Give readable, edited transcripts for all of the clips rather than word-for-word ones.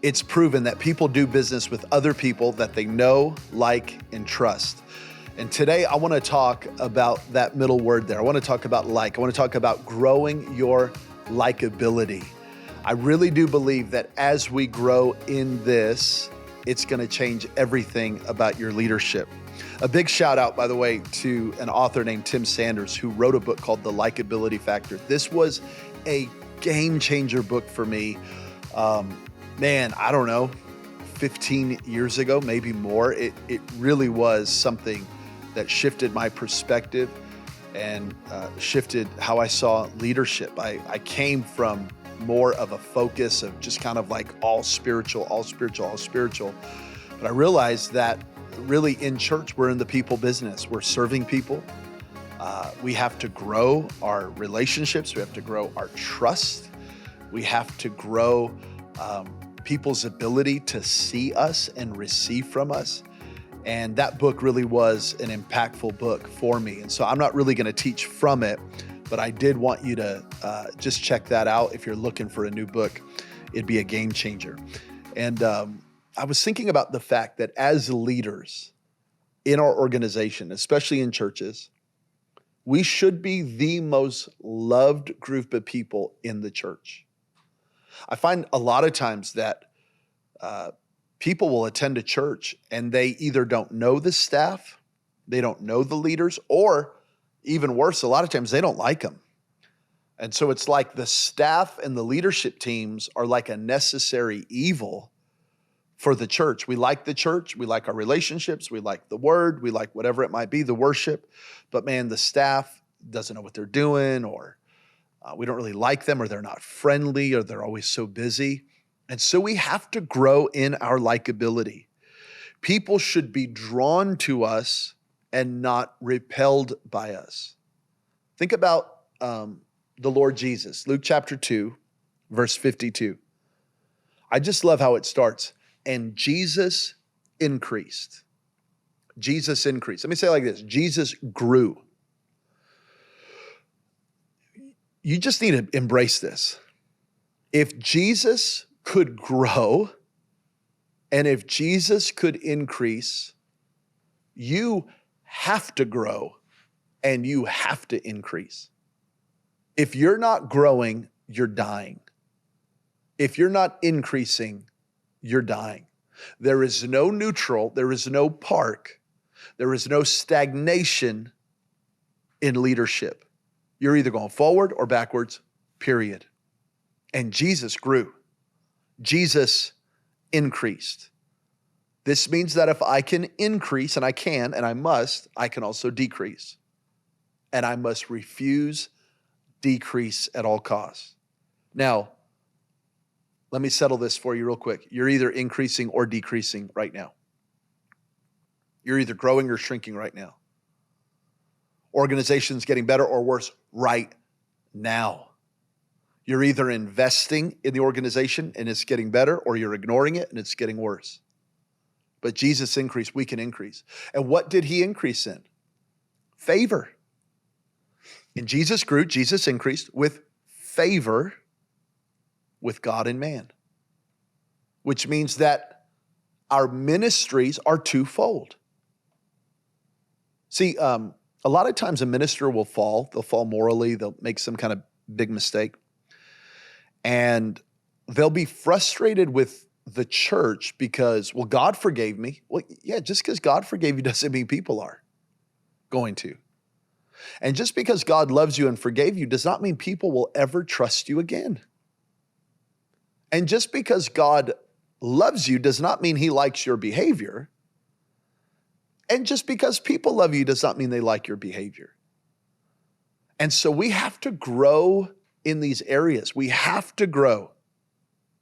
It's proven that people do business with other people that they know, like, and trust. And today I want to talk about that middle word there. I want to talk about like. I want to talk about growing your likability. I really do believe that as we grow in this, it's going to change everything about your leadership. A big shout out, by the way, to an author named Tim Sanders who wrote a book called The Likability Factor. This was a game changer book for me. I don't know, 15 years ago, maybe more. It really was something that shifted my perspective and shifted how I saw leadership. I came from more of a focus of just kind of like all spiritual. But I realized that really in church, we're in the people business. We're serving people. We have to grow our relationships. We have to grow our trust. We have to grow people's ability to see us and receive from us. And that book really was an impactful book for me. And so I'm not really going to teach from it, but I did want you to just check that out. If you're looking for a new book, it'd be a game changer. And I was thinking about the fact that as leaders in our organization, especially in churches, we should be the most loved group of people in the church. I find a lot of times that people will attend a church and they either don't know the staff, they don't know the leaders, or even worse, a lot of times they don't like them. And so it's like the staff and the leadership teams are like a necessary evil for the church. We like the church, we like our relationships, we like the word, we like whatever it might be, the worship. But man, the staff doesn't know what they're doing, or we don't really like them, or they're not friendly, or they're always so busy. And so we have to grow in our likability. People should be drawn to us and not repelled by us. Think about the Lord Jesus, Luke chapter 2, verse 52. I just love how it starts. And Jesus increased. Jesus increased. Let me say it like this. Jesus grew. You just need to embrace this. If Jesus could grow and if Jesus could increase, you have to grow and you have to increase. If you're not growing, you're dying. If you're not increasing, you're dying. There is no neutral, there is no park, there is no stagnation in leadership. You're either going forward or backwards, period. And Jesus grew. Jesus increased. This means that if I can increase, and I can, and I must, I can also decrease. And I must refuse decrease at all costs. Now, let me settle this for you real quick. You're either increasing or decreasing right now. You're either growing or shrinking right now. Organization's getting better or worse right now. You're either investing in the organization and it's getting better, or you're ignoring it and it's getting worse. But Jesus increased, we can increase. And what did he increase in? Favor. And Jesus grew, Jesus increased with favor with God and man, which means that our ministries are twofold. See, a lot of times a minister will fall. They'll fall morally. They'll make some kind of big mistake. And they'll be frustrated with the church because, well, God forgave me. Well, yeah, just because God forgave you doesn't mean people are going to. And just because God loves you and forgave you does not mean people will ever trust you again. And just because God loves you does not mean he likes your behavior. And just because people love you does not mean they like your behavior. And so we have to grow in these areas. We have to grow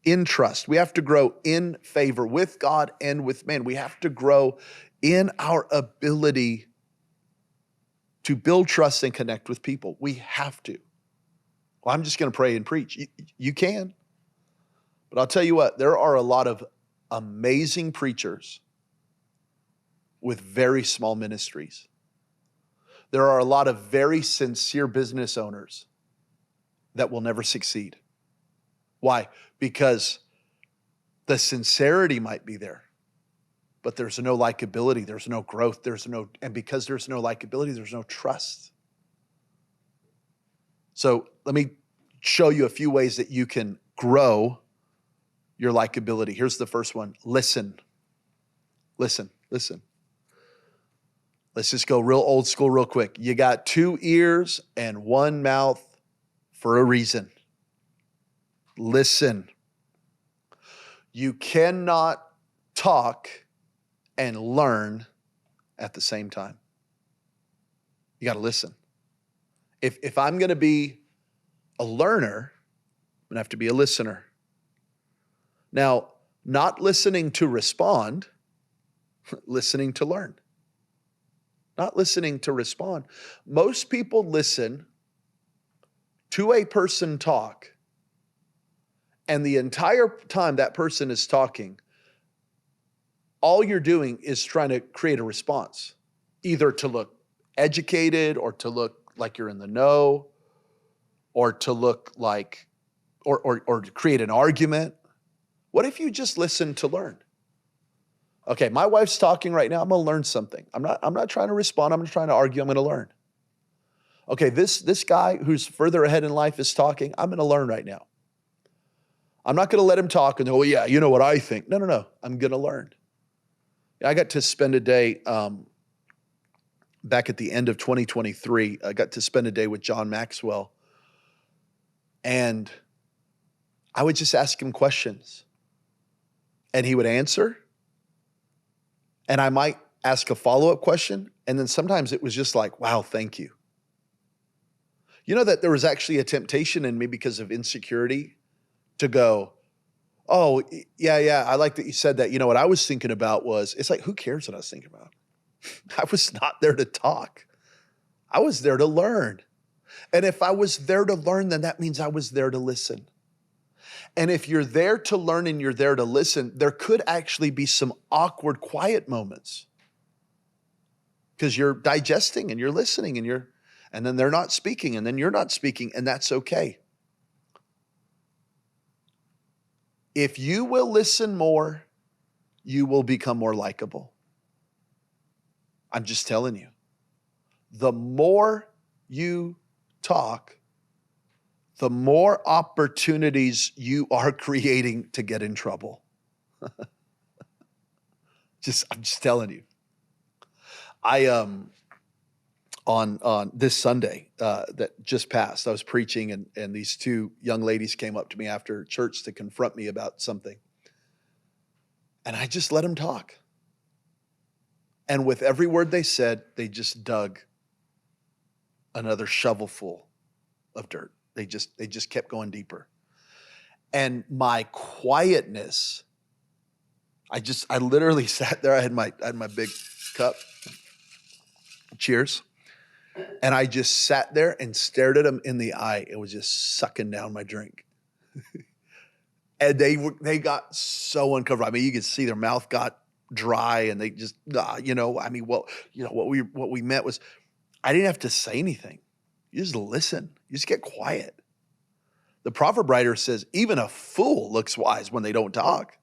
in trust. We have to grow in favor with God and with man. We have to grow in our ability to build trust and connect with people. We have to. Well, I'm just going to pray and preach. You can. But I'll tell you what, there are a lot of amazing preachers with very small ministries. There are a lot of very sincere business owners that will never succeed. Why? Because The sincerity might be there, but there's no likability, there's no growth, and because there's no likability, there's no trust. So let me show you a few ways that you can grow your likability. Here's the first one. Listen. Listen. Let's just go real old school real quick. You got 2 ears and 1 mouth for a reason. Listen. You cannot talk and learn at the same time. You got to listen. If I'm going to be a learner, I'm going to have to be a listener. Now, not listening to respond, listening to learn. Not listening to respond. Most people listen to a person talk, and the entire time that person is talking, all you're doing is trying to create a response, either to look educated or to look like you're in the know, or to look like, or to create an argument. What if you just listen to learn? Okay, my wife's talking right now. I'm going to learn something. I'm not trying to respond. I'm not trying to argue. I'm going to learn. Okay, this guy who's further ahead in life is talking. I'm going to learn right now. I'm not going to let him talk and, oh yeah, you know what I think. No. I'm going to learn. I got to spend a day back at the end of 2023. I got to spend a day with John Maxwell, and I would just ask him questions, and he would answer. And I might ask a follow-up question, and then sometimes it was just like, wow, thank you. You know that there was actually a temptation in me because of insecurity to go, oh, yeah, I like that you said that. You know, what I was thinking about was, it's like, who cares what I was thinking about? I was not there to talk. I was there to learn. And if I was there to learn, then that means I was there to listen. And if you're there to learn and you're there to listen, there could actually be some awkward, quiet moments because you're digesting and you're listening and then they're not speaking and then you're not speaking, and that's okay. If you will listen more, you will become more likable. I'm just telling you. The more you talk, the more opportunities you are creating to get in trouble. I'm just telling you. I on this Sunday that just passed, I was preaching, and these 2 young ladies came up to me after church to confront me about something. And I just let them talk. And with every word they said, they just dug another shovelful of dirt. They just kept going deeper. And my quietness, I literally sat there. I had my big cup. Cheers. And I just sat there and stared at them in the eye. It was just sucking down my drink. And they got so uncomfortable. I mean, you could see their mouth got dry, and they just, what we meant was, I didn't have to say anything. You just listen. You just get quiet. The proverb writer says, even a fool looks wise when they don't talk.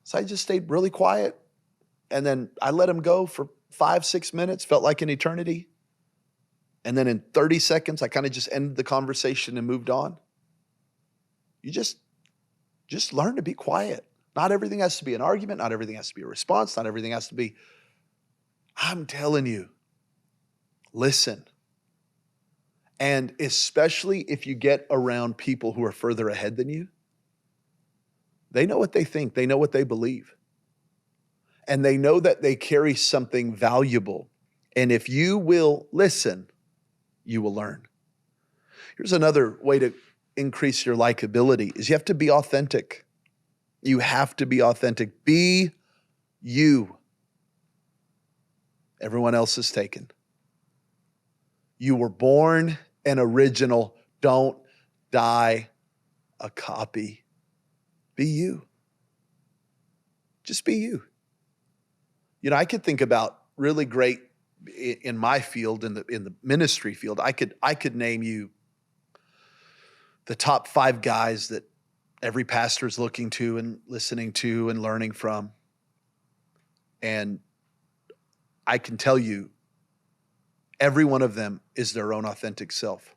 So I just stayed really quiet. And then I let him go for 5-6 minutes, felt like an eternity. And then in 30 seconds, I kind of just ended the conversation and moved on. You just learn to be quiet. Not everything has to be an argument. Not everything has to be a response. Not everything has to be, I'm telling you, listen. And especially if you get around people who are further ahead than you, they know what they think. They know what they believe. And they know that they carry something valuable. And if you will listen, you will learn. Here's another way to increase your likability is you have to be authentic. You have to be authentic. Be you. Everyone else is taken. You were born an original. Don't die a copy. Be you. Just be you. You know, I could think about really great in my field, in the ministry field. I could name you the top 5 guys that every pastor is looking to and listening to and learning from. And I can tell you, every one of them is their own authentic self.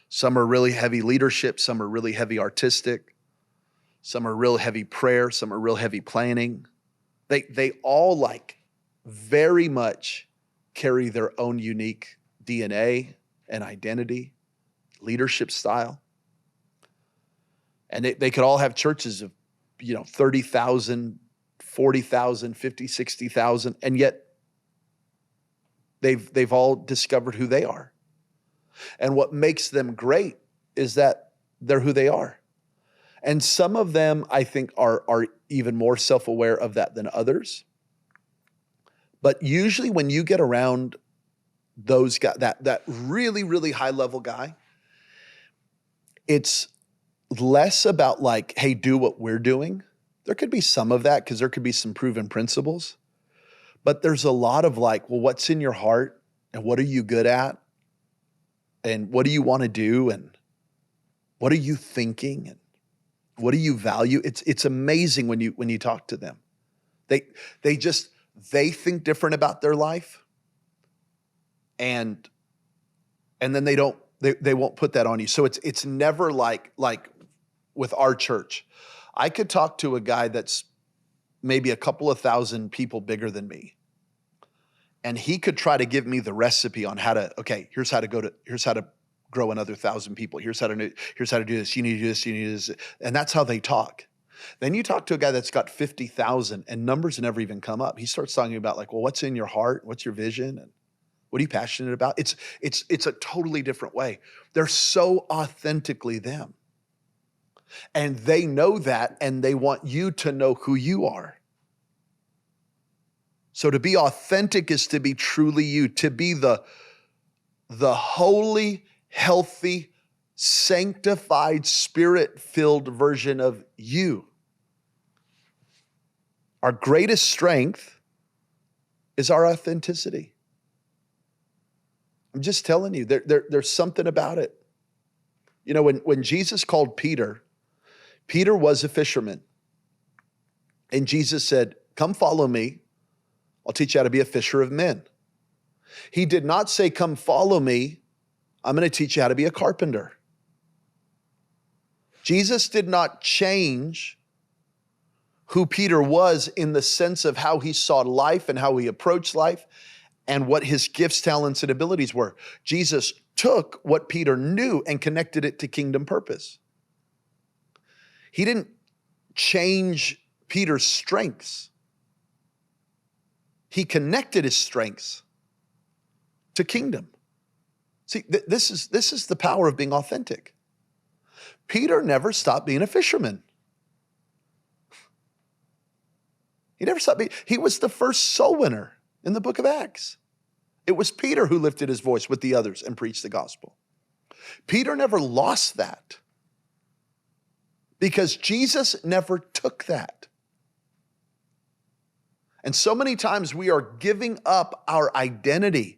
Some are really heavy leadership. Some are really heavy artistic. Some are real heavy prayer. Some are real heavy planning. They all like very much carry their own unique DNA and identity, leadership style. And they could all have churches of, 30,000, 40,000, 50, 60,000, and yet they've all discovered who they are. And what makes them great is that they're who they are. And some of them, I think, are even more self-aware of that than others. But usually when you get around those guys, that really, really high-level guy, it's less about like, hey, do what we're doing. There could be some of that because there could be some proven principles. But there's a lot of like, well, what's in your heart and what are you good at? And what do you want to do? And what are you thinking? And what do you value? It's amazing when you talk to them. They think different about their life. And then they won't put that on you. So it's never like with our church. I could talk to a guy that's maybe a couple of thousand people bigger than me. And he could try to give me the recipe on here's how to grow another 1,000 people. Here's how to do this. You need to do this. You need to do this. And that's how they talk. Then you talk to a guy that's got 50,000 and numbers never even come up. He starts talking about like, well, what's in your heart? What's your vision? And what are you passionate about? It's a totally different way. They're so authentically them. And they know that, and they want you to know who you are. So to be authentic is to be truly you, to be the holy, healthy, sanctified, spirit-filled version of you. Our greatest strength is our authenticity. I'm just telling you, there's something about it. When Jesus called Peter was a fisherman. And Jesus said, come follow me. I'll teach you how to be a fisher of men. He did not say, come follow me. I'm going to teach you how to be a carpenter. Jesus did not change who Peter was in the sense of how he saw life and how he approached life and what his gifts, talents, and abilities were. Jesus took what Peter knew and connected it to kingdom purpose. He didn't change Peter's strengths. He connected his strengths to kingdom. See, this is the power of being authentic. Peter never stopped being a fisherman. He never stopped being, he was the first soul winner in the book of Acts. It was Peter who lifted his voice with the others and preached the gospel. Peter never lost that because Jesus never took that. And so many times we are giving up our identity.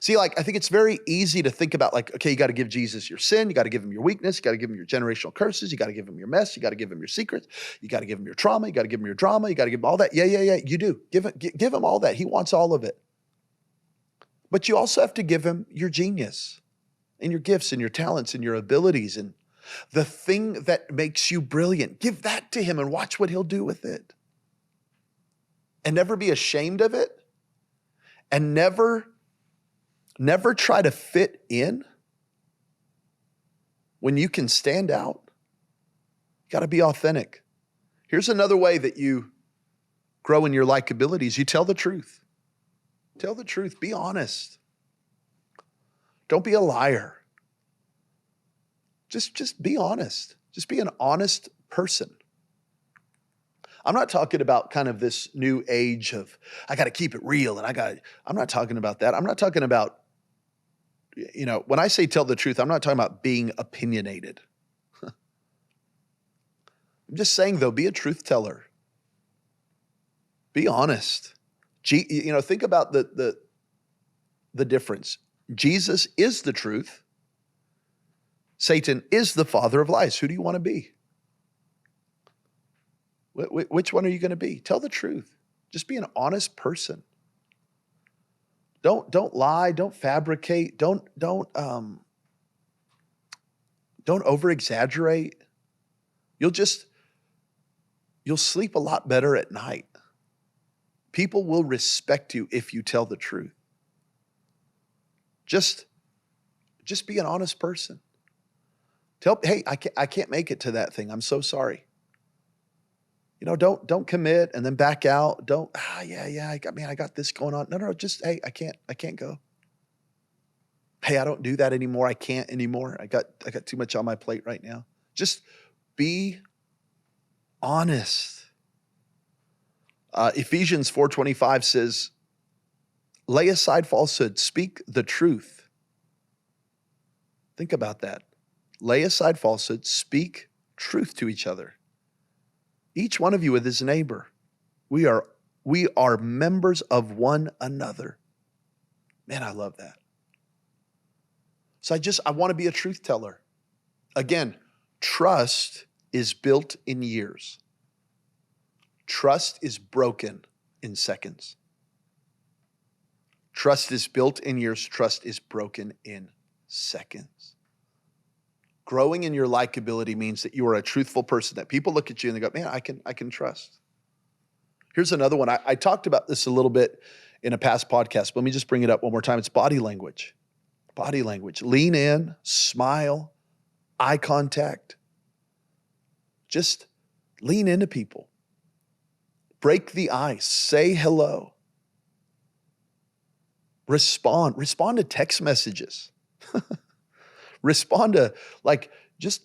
See, I think it's very easy to think about okay, you got to give Jesus your sin. You got to give him your weakness. You got to give him your generational curses. You got to give him your mess. You got to give him your secrets. You got to give him your trauma. You got to give him your drama. You got to give him all that. Yeah. You do. Give him all that. He wants all of it. But you also have to give him your genius and your gifts and your talents and your abilities and the thing that makes you brilliant. Give that to him and watch what he'll do with it. And never be ashamed of it. And never try to fit in when you can stand out. You got to be authentic. Here's another way that you grow in your likability is you tell the truth. Tell the truth. Be honest. Don't be a liar. Just be honest. Just be an honest person. I'm not talking about kind of this new age of, I got to keep it real and I'm not talking about that. I'm not talking about, when I say tell the truth, I'm not talking about being opinionated. I'm just saying though, be a truth teller. Be honest. Think about the difference. Jesus is the truth. Satan is the father of lies. Who do you want to be? Which one are you going to be? Tell the truth. Just be an honest person. Don't lie. Don't fabricate. Don't over exaggerate. You'll sleep a lot better at night. People will respect you if you tell the truth. Just be an honest person. Hey, I can't make it to that thing. I'm so sorry. Don't commit and then back out. I got this going on. No, just, hey, I can't go. Hey, I don't do that anymore. I can't anymore. I got too much on my plate right now. Just be honest. Ephesians 4:25 says, lay aside falsehood, speak the truth. Think about that. Lay aside falsehood, speak truth to each other. Each one of you with his neighbor. We are members of one another. Man, I love that. So I want to be a truth teller. Again, trust is built in years. Trust is broken in seconds. Trust is built in years. Trust is broken in seconds. Growing in your likability means that you are a truthful person, that people look at you and they go, man, I can trust. Here's another one. I talked about this a little bit in a past podcast, but let me just bring it up one more time. It's body language. Body language. Lean in, smile, eye contact. Just lean into people. Break the ice. Say hello. Respond to text messages. Respond to, just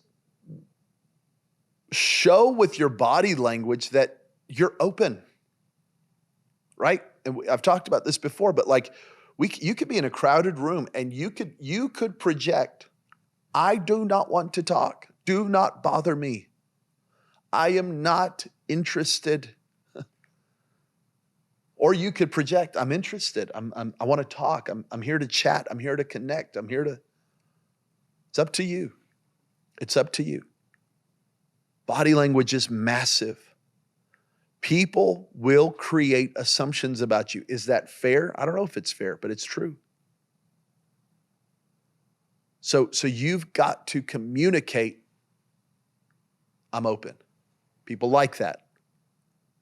show with your body language that you're open, right? And I've talked about this before, but you could be in a crowded room and you could project, I do not want to talk. Do not bother me. I am not interested. Or you could project, I'm interested. I want to talk. I'm here to chat. I'm here to connect. It's up to you. It's up to you. Body language is massive. People will create assumptions about you. Is that fair? I don't know if it's fair, but it's true. So you've got to communicate, I'm open. People like that.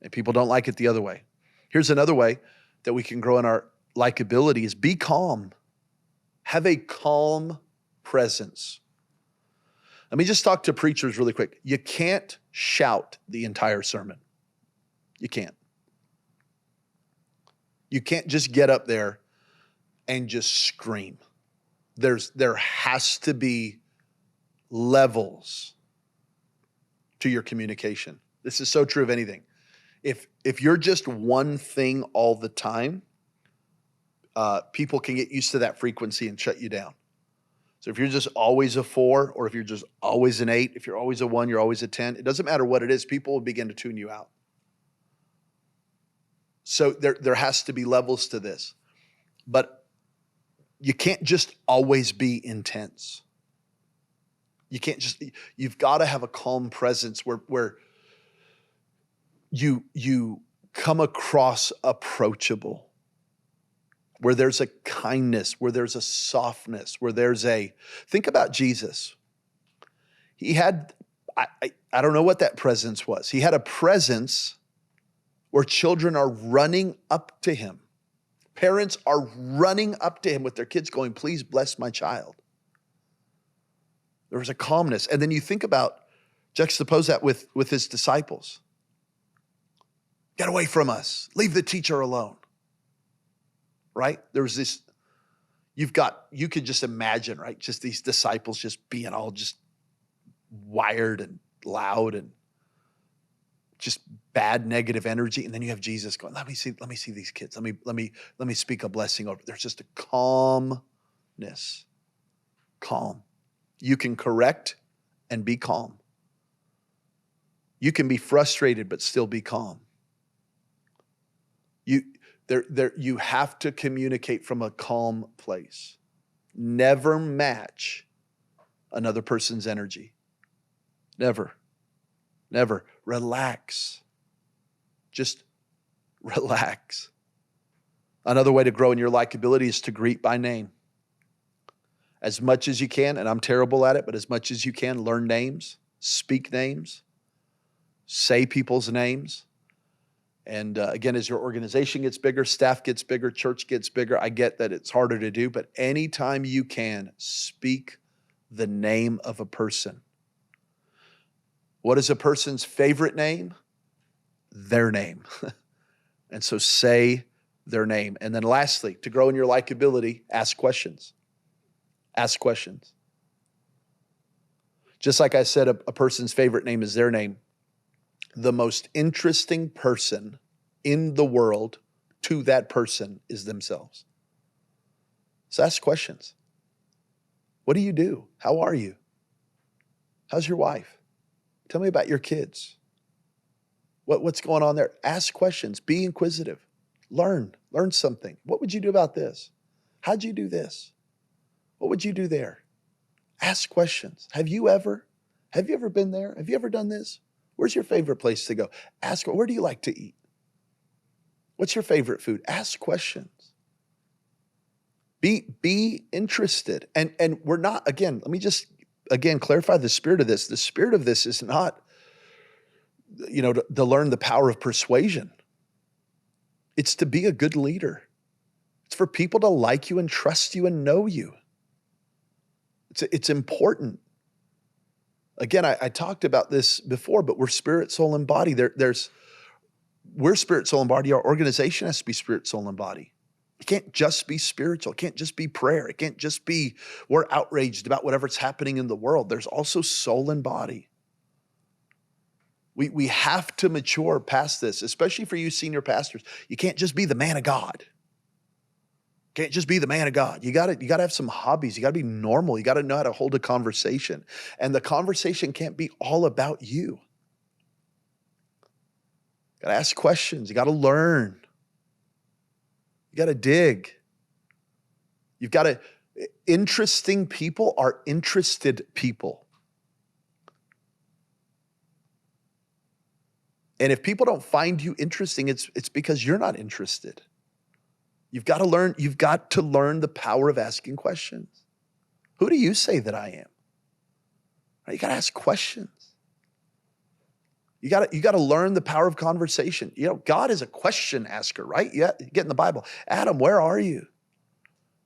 And people don't like it the other way. Here's another way that we can grow in our likability is be calm. Have a calm presence. Let me just talk to preachers really quick. You can't shout the entire sermon. You can't. You can't just get up there and just scream. There has to be levels to your communication. This is so true of anything. If you're just one thing all the time, people can get used to that frequency and shut you down. So if you're just always a 4, or if you're just always an 8, if you're always a 1, you're always a 10, it doesn't matter what it is, people will begin to tune you out. So there has to be levels to this. But you can't just always be intense. You've got to have a calm presence where you come across approachable, where there's a kindness, where there's a softness, think about Jesus. He had, I don't know what that presence was. He had a presence where children are running up to him. Parents are running up to him with their kids going, please bless my child. There was a calmness. And then you think about, juxtapose that with his disciples. Get away from us. Leave the teacher alone. Right? There was this, you could just imagine, right? Just these disciples just being all just wired and loud and just bad negative energy. And then you have Jesus going, let me see these kids. Let me speak a blessing over. There's just a calmness. Calm. You can correct and be calm. You can be frustrated but still be calm. You have to communicate from a calm place. Never match another person's energy. Never, never. Relax. Just relax. Another way to grow in your likability is to greet by name. As much as you can, and I'm terrible at it, but as much as you can, learn names, speak names, say people's names. And again, as your organization gets bigger, staff gets bigger, church gets bigger, I get that it's harder to do, but anytime you can, speak the name of a person. What is a person's favorite name? Their name. And so say their name. And then lastly, to grow in your likability, ask questions. Ask questions. Just like I said, a person's favorite name is their name. The most interesting person in the world to that person is themselves. So ask questions. What do you do? How are you? How's your wife? Tell me about your kids. What's going on there? Ask questions. Be inquisitive. Learn something. What would you do about this? How'd you do this? What would you do there? Ask questions. Have you ever been there? Have you ever done this? Where's your favorite place to go? Ask, where do you like to eat? What's your favorite food? Ask questions. Be interested. And we're not, again, let me just, clarify the spirit of this. The spirit of this is not, to learn the power of persuasion. It's to be a good leader. It's for people to like you and trust you and know you. It's important. Again, I talked about this before, but we're spirit, soul, and body. We're spirit, soul, and body. Our organization has to be spirit, soul, and body. It can't just be spiritual. It can't just be prayer. It can't just be we're outraged about whatever's happening in the world. There's also soul and body. We have to mature past this, especially for you senior pastors. You can't just be the man of God. Can't just be the man of God. You gotta have some hobbies. You gotta be normal. You gotta know how to hold a conversation. And the conversation can't be all about you. You gotta ask questions. You gotta learn. You gotta dig. Interesting people are interested people. And if people don't find you interesting, it's because you're not interested. You've got to learn the power of asking questions. Who do you say that I am? Right? You got to ask questions. You got to learn the power of conversation. God is a question asker, right? You get in the Bible. Adam, where are you?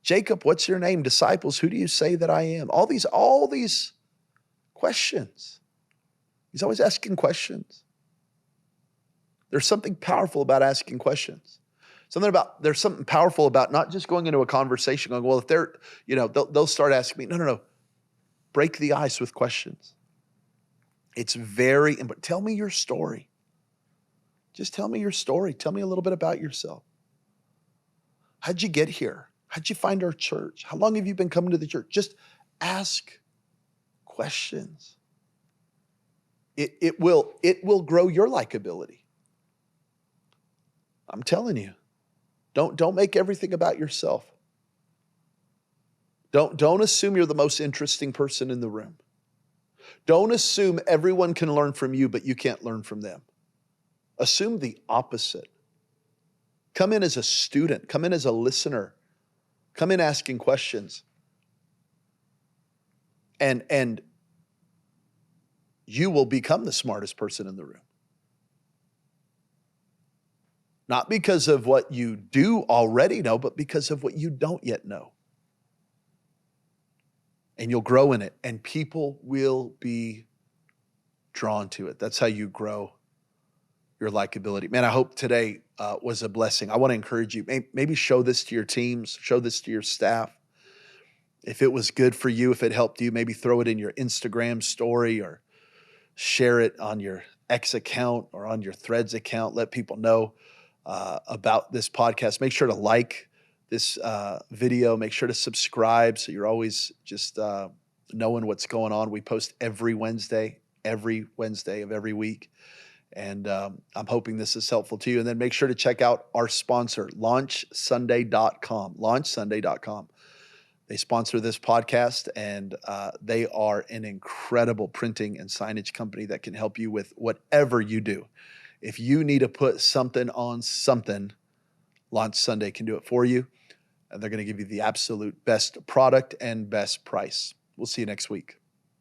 Jacob, what's your name? Disciples, who do you say that I am? All these questions. He's always asking questions. There's something powerful about asking questions. There's something powerful about not just going into a conversation going, well, if they're, they'll start asking me. No. Break the ice with questions. It's very important. Tell me your story. Just tell me your story. Tell me a little bit about yourself. How'd you get here? How'd you find our church? How long have you been coming to the church? Just ask questions. It will grow your likability. I'm telling you. Don't make everything about yourself. Don't assume you're the most interesting person in the room. Don't assume everyone can learn from you, but you can't learn from them. Assume the opposite. Come in as a student. Come in as a listener. Come in asking questions. And you will become the smartest person in the room. Not because of what you do already know, but because of what you don't yet know. And you'll grow in it, and people will be drawn to it. That's how you grow your likability. Man, I hope today was a blessing. I want to encourage you. Maybe show this to your teams, show this to your staff. If it was good for you, if it helped you, maybe throw it in your Instagram story or share it on your X account or on your Threads account. Let people know about this podcast. Make sure to like this video. Make sure to subscribe so you're always just knowing what's going on. We post every Wednesday of every week. And I'm hoping this is helpful to you. And then make sure to check out our sponsor, launchsunday.com. Launchsunday.com. They sponsor this podcast, and they are an incredible printing and signage company that can help you with whatever you do. If you need to put something on something, Launch Sunday can do it for you. And they're going to give you the absolute best product and best price. We'll see you next week.